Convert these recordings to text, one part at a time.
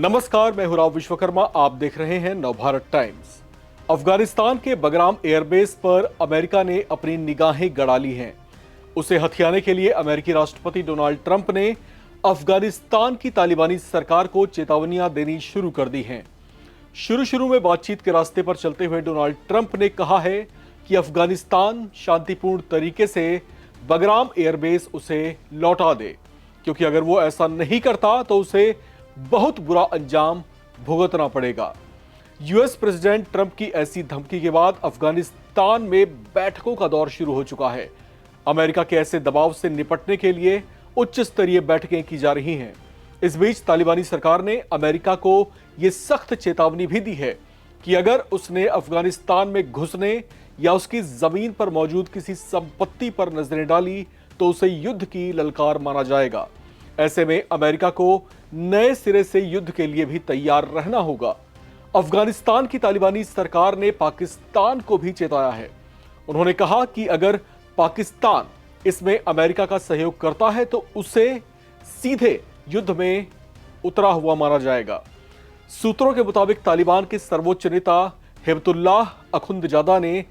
नमस्कार, मैं हूं राव विश्वकर्मा। आप देख रहे हैं नवभारत टाइम्स। अफगानिस्तान के बगराम एयरबेस पर अमेरिका ने अपनी निगाहें गड़ा ली हैं। उसे हथियाने के लिए अमेरिकी राष्ट्रपति डोनाल्ड ट्रंप ने अफगानिस्तान की तालिबानी सरकार को चेतावनियां देनी शुरू कर दी हैं। शुरू में बातचीत के रास्ते पर चलते हुए डोनाल्ड ट्रंप ने कहा है कि अफगानिस्तान शांतिपूर्ण तरीके से बगराम एयरबेस उसे लौटा दे, क्योंकि अगर वो ऐसा नहीं करता तो उसे बहुत बुरा अंजाम भुगतना पड़ेगा। यूएस प्रेसिडेंट ट्रंप की ऐसी धमकी के बाद अफगानिस्तान में बैठकों का दौर शुरू हो चुका है। अमेरिका के ऐसे दबाव से निपटने के लिए उच्च स्तरीय बैठकें की जा रही हैं। इस बीच तालिबानी सरकार ने अमेरिका को यह सख्त चेतावनी भी दी है कि अगर उसने अफगानिस्तान में घुसने या उसकी जमीन पर मौजूद किसी संपत्ति पर नजरें डाली तो उसे युद्ध की ललकार माना जाएगा। ऐसे में अमेरिका को नए सिरे से युद्ध के लिए भी तैयार रहना होगा। अफगानिस्तान की तालिबानी सरकार ने पाकिस्तान को भी चेताया है। उन्होंने कहा कि अगर पाकिस्तान इसमें अमेरिका का सहयोग करता है तो उसे सीधे युद्ध में उतरा हुआ माना जाएगा। सूत्रों के मुताबिक तालिबान के सर्वोच्च नेता हिबतुल्लाह अखुंदजादा ने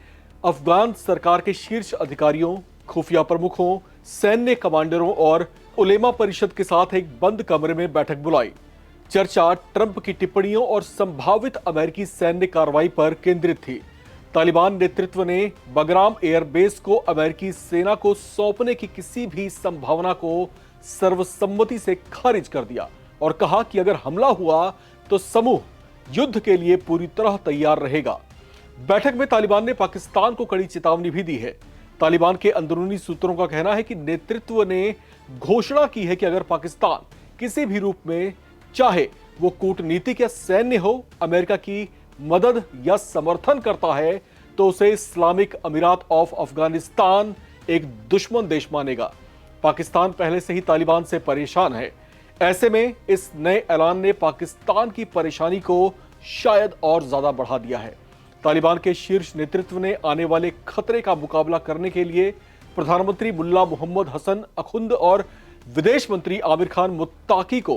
अफगान सरकार के शीर्ष अधिकारियों, खुफिया प्रमुखों, सैन्य कमांडरों और उलेमा परिषद के साथ एक बंद कमरे में बैठक बुलाई। चर्चा ट्रंप की टिप्पणियों और संभावित अमेरिकी सैन्य कार्रवाई पर केंद्रित थी। तालिबान नेतृत्व ने बगराम एयरबेस को अमेरिकी सेना को सौंपने की किसी भी संभावना को सर्वसम्मति से खारिज कर दिया और कहा कि अगर हमला हुआ तो समूह युद्ध के लिए पूरी तरह तैयार रहेगा। बैठक में तालिबान ने पाकिस्तान को कड़ी चेतावनी भी दी है। तालिबान के अंदरूनी सूत्रों का कहना है कि नेतृत्व ने घोषणा की है कि अगर पाकिस्तान किसी भी रूप में, चाहे वो कूटनीतिक या सैन्य हो, अमेरिका की मदद या समर्थन करता है तो उसे इस्लामिक अमीरात ऑफ अफगानिस्तान एक दुश्मन देश मानेगा। पाकिस्तान पहले से ही तालिबान से परेशान है। ऐसे में इस नए ऐलान ने पाकिस्तान की परेशानी को शायद और ज्यादा बढ़ा दिया है। तालिबान के शीर्ष नेतृत्व ने आने वाले खतरे का मुकाबला करने के लिए प्रधानमंत्री मुल्ला मोहम्मद हसन अखुंद और विदेश मंत्री आमिर खान मुत्ताकी को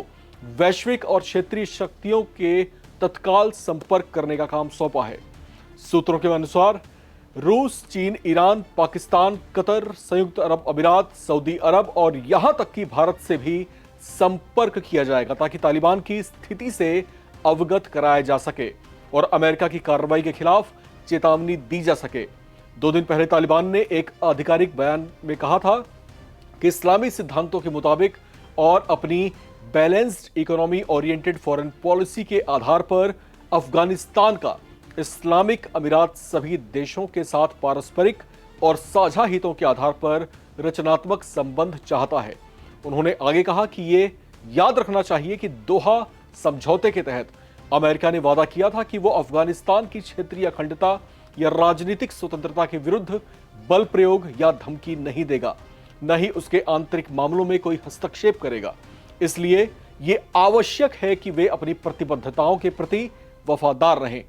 वैश्विक और क्षेत्रीय शक्तियों के तत्काल संपर्क करने का काम सौंपा है। सूत्रों के अनुसार रूस, चीन, ईरान, पाकिस्तान, कतर, संयुक्त अरब अमीरात, सऊदी अरब और यहां तक कि भारत से भी संपर्क किया जाएगा ताकि तालिबान की स्थिति से अवगत कराया जा सके और अमेरिका की कार्रवाई के खिलाफ चेतावनी दी जा सके। 2 दिन पहले तालिबान ने एक आधिकारिक बयान में कहा था कि इस्लामी सिद्धांतों के मुताबिक और अपनी balanced economy oriented foreign policy के आधार पर अफगानिस्तान का इस्लामिक अमीरात सभी देशों के साथ पारस्परिक और साझा हितों के आधार पर रचनात्मक संबंध चाहता है। उन्होंने आगे कहा कि ये याद रखना चाहिए कि दोहा समझौते के तहत अमेरिका ने वादा किया था कि वो अफगानिस्तान की क्षेत्रीय अखंडता या राजनीतिक स्वतंत्रता के विरुद्ध बल प्रयोग या धमकी नहीं देगा, न ही उसके आंतरिक मामलों में कोई हस्तक्षेप करेगा। इसलिए ये आवश्यक है कि वे अपनी प्रतिबद्धताओं के प्रति वफादार रहें।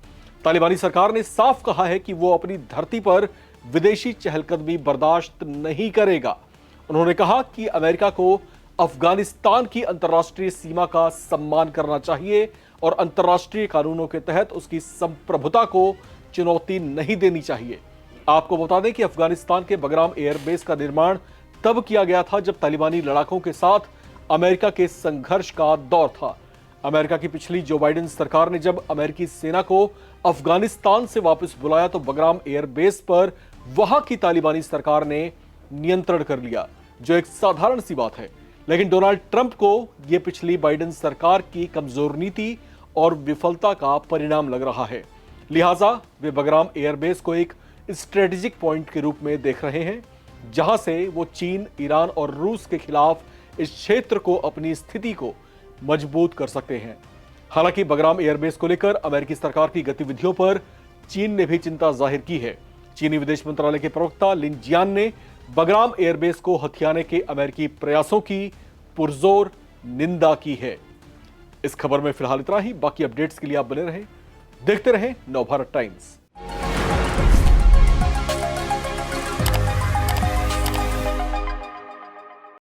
तालिबानी सरकार ने साफ कहा है कि वो अपनी धरती पर विदेशी चहलकदमी बर्दाश्त नहीं करेगा। उन्होंने कहा कि अमेरिका को अफगानिस्तान की अंतर्राष्ट्रीय सीमा का सम्मान करना चाहिए और अंतर्राष्ट्रीय कानूनों के तहत उसकी संप्रभुता को चुनौती नहीं देनी चाहिए। आपको बता दें कि अफगानिस्तान के बगराम एयरबेस का निर्माण तब किया गया था जब तालिबानी लड़ाकों के साथ अमेरिका के संघर्ष का दौर था। अमेरिका की पिछली जो बाइडेन सरकार ने जब अमेरिकी सेना को अफगानिस्तान से वापस बुलाया तो बगराम एयरबेस पर वहां की तालिबानी सरकार ने नियंत्रण कर लिया, जो एक साधारण सी बात है। लेकिन डोनाल्ड ट्रंप को यह पिछली बाइडेन सरकार की कमजोर नीति और विफलता का परिणाम लग रहा है। लिहाजा वे बगराम एयरबेस को एक स्ट्रेटेजिक पॉइंट के रूप में देख रहे हैं, जहां से वो चीन, ईरान और रूस के खिलाफ इस क्षेत्र को अपनी स्थिति को मजबूत कर सकते हैं। हालांकि बगराम एयरबेस को लेकर अमेरिकी सरकार की गतिविधियों पर चीन ने भी चिंता जाहिर की है। चीनी विदेश मंत्रालय के प्रवक्ता लिन जियान ने बगराम एयरबेस को हथियाने के अमेरिकी प्रयासों की पुरजोर निंदा की है। इस खबर में फिलहाल इतना ही। बाकी अपडेट्स के लिए आप बने रहें, देखते रहें नवभारत टाइम्स।